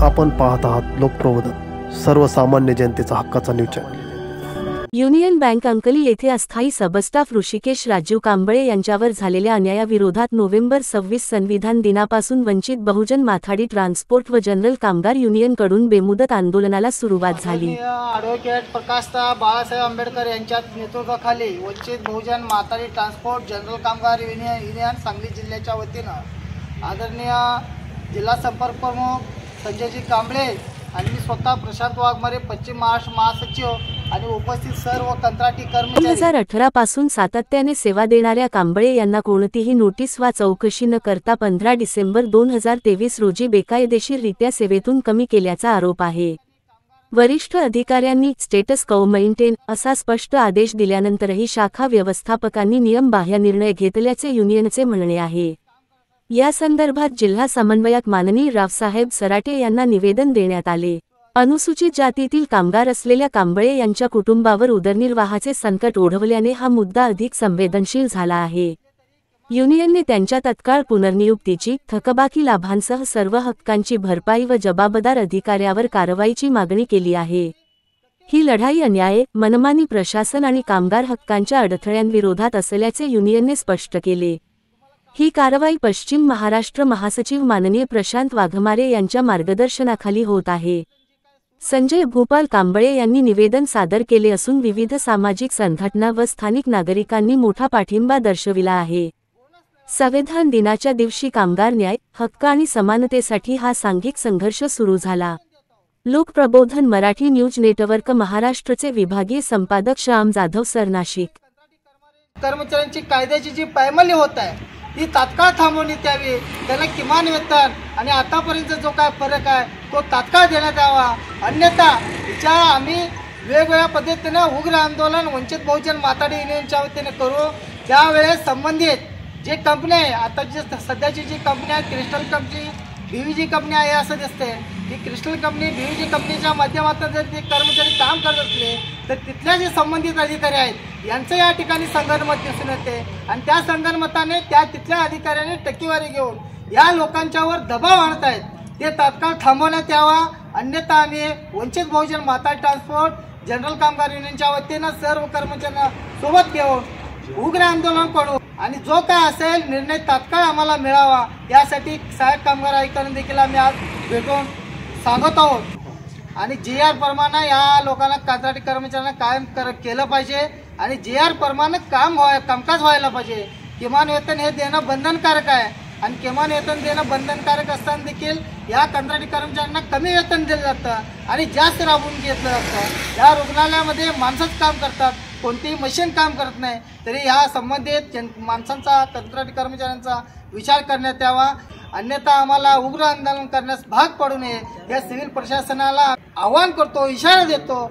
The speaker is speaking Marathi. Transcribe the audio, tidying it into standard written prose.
आपण पाहत आहात लोकप्रबोधन, सर्वसामान्य जनतेचा हक्काचा news channel. Union bank Ankali येथे अस्थायी सबस्टाफ ऋषिकेश राजीव कांबळे यांच्यावर झालेल्या अन्यायाविरोधात नोव्हेंबर 26 संविधान दिनापासून वंचित बहुजन माथाडी ट्रान्सपोर्ट व जनरल कामगार युनियनकडून बेमुदत आंदोलनाला सुरुवात झाली। ॲडव्होकेट प्रकाशता बाळासाहेब आंबेडकर यांच्या नेतृत्वाखाली वंचित बहुजन माथाडी ट्रान्सपोर्ट जनरल कामगार युनियन सांगली जिल्ह्याच्या वतीनं आदरणीय जिल्हा संपर्क प्रमुख संजयजी कांबळे आणि मी स्वतः प्रशांत वाघमारे पश्चिम महाराष्ट्र महासचिव आणि उपस्थित सर्व कंत्राटी कर्मचारी 2018 पासून सातत्याने सेवा देणाऱ्या कांबळे यांना कोणतीही नोटीस वा चौकशी न करता 15 डिसेंबर 2023 रोजी बेकायदेशीररित्या सेवेतून कमी केल्याचा आरोप आहे। वरिष्ठ अधिकाऱ्यांनी स्टेटस को मेंटेन असा स्पष्ट आदेश दिल्यानंतरही शाखा व्यवस्थापकांनी नियमबाह्य निर्णय घेतल्याचे युनियनचे म्हणणे आहे। या संदर्भात जिल्हा समन्वयक माननीय रावसाहेब सराटे यांना निवेदन देण्यात आले। अनुसूचित जातीतील कामगार असलेल्या कांबळे यांच्या कुटुंबावर उदरनिर्वाहाचे संकट ओढवल्याने हा मुद्दा अधिक संवेदनशील झाला आहे। युनियनने त्यांच्या तत्काळ पुनर्नियुक्तीची, थकबाकी लाभांसह सर्व हक्कांची भरपाई व जबाबदार अधिकाऱ्यावर कारवाईची मागणी केली आहे। ही लढाई अन्याय, मनमानी प्रशासन आणि कामगार हक्कांच्या अडथळ्यांविरोधात असल्याचे युनियनने स्पष्ट केले। ही कारवाई पश्चिम महाराष्ट्र महासचिव माननीय प्रशांत वाघमारे यांच्या मार्गदर्शनाखाली होत आहे। संजय भूपाल कांबळे यांनी निवेदन सादर केले असून विविध सामाजिक संघटना व स्थानिक नागरिकांनी मोठा पाठिंबा दर्शविला आहे। संविधान दिनाच्या दिवशी कामगार न्याय, हक्क आणि समानतेसाठी हा सांघिक संघर्ष सुरू झाला। लोकप्रबोधन मराठी न्यूज नेटवर्क महाराष्ट्रचे विभागीय संपादक श्याम जाधव सर, नाशिक। कर्मचाऱ्यांची कायद्याची जी पायमल्ली होत आहे ती तात्काळ थांबवण्यात यावी। त्यांना किमान वेतन आणि आतापर्यंत जो काय फरक आहे तो तात्काळ देण्यात यावा, अन्यथा ज्या आम्ही वेगवेगळ्या पद्धतीनं उग्र आंदोलन वंचित बहुजन माथाडी युनियनच्या वतीने करू। त्यावेळेस संबंधित जे कंपनी आहे, आता जे सध्याची जी कंपनी आहे क्रिस्टल कंपनी, BVG कंपनी आहे असं दिसते। ही क्रिस्टल कंपनी BVG कंपनीच्या माध्यमातून जर ते कर्मचारी काम करत असले तर तिथल्या जे संबंधित अधिकारी आहेत यांचं या ठिकाणी संगनमत दिसून येते आणि त्या संगनमताने त्या तिथल्या अधिकाऱ्यांनी टक्केवारी घेऊन या लोकांच्यावर दबाव आणत आहेत, ते तात्काळ थांबवण्यात यावा, अन्यथा आम्ही वंचित बहुजन माथाडी ट्रान्सपोर्ट जनरल कामगार युनियनच्या वतीनं सर्व कर्मचाऱ्यांना सोबत घेऊन उग्र आंदोलन करू आणि जो काय असेल निर्णय तात्काळ आम्हाला मिळावा यासाठी सहाय्यक कामगार आयुक्तांना देखील आम्ही आज भेटून सांगत आहोत। आणि GR प्रमाणे या लोकांना कंत्राटी कर्मचाऱ्यांना कायम केलं पाहिजे आणि GR प्रमाणे कामकाज व्हायला पाहिजे। किमान वेतन हे देणं बंधनकारक आहे आणि किमान वेतन देणं बंधनकारक असताना देखील या कंत्राटी कर्मचाऱ्यांना कमी वेतन दिलं जातं आणि जास्त राबवून घेतलं जातं। या रुग्णालयामध्ये माणसंच काम करतात, कोणतीही मशीन काम करत नाही, तरी ह्या संबंधित माणसांचा कंत्राटी कर्मचाऱ्यांचा विचार करण्यात यावा, अन्यथा आम्हाला उग्र आंदोलन करण्यास भाग पडू नये या सिव्हिल प्रशासनाला आवाहन करतो, इशारा देतो।